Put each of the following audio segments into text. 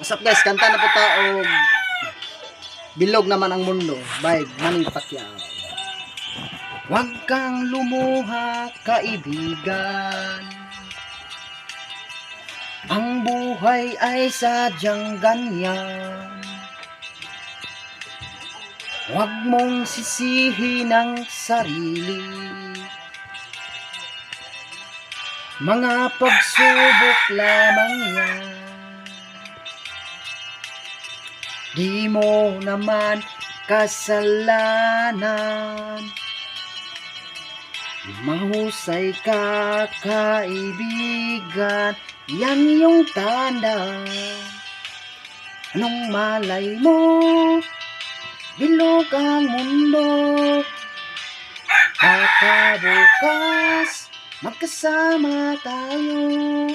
What's up guys, kanta na po ta og Bilog Naman Ang Mundo by Manny Pacquiao. Huwag kang lumuha, kaibigan. Ang buhay ay sadyang ganyan. Huwag mong sisihin ang sarili. Mga pagsubok lamang yan. Di mo naman kasalanan. Mahusay ka, kaibigan. Yan yung tanda. Anong malay mo? Bilog ang mundo. Baka bukas magkasama tayo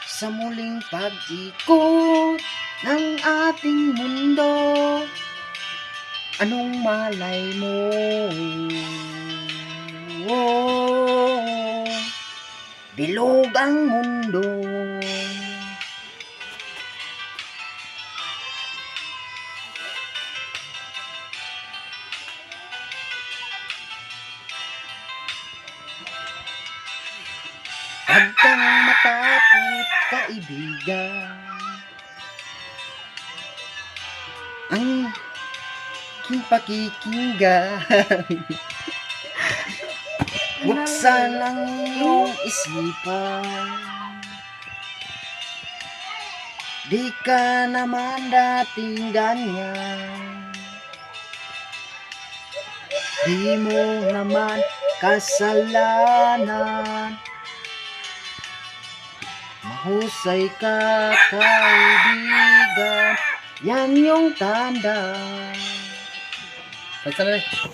sa muling pag-ikot ng ating mundo. Anong malay mo? Bilog ang mundo. Huwag kang matakot, kaibigan. Ang aking pakikinggan. Buksan ang iyong isipan. Di ka naman dating ganyan. Di mo naman kasalanan. Mahusay ka, kaibigan. Yan yung tanda. Pagsalay.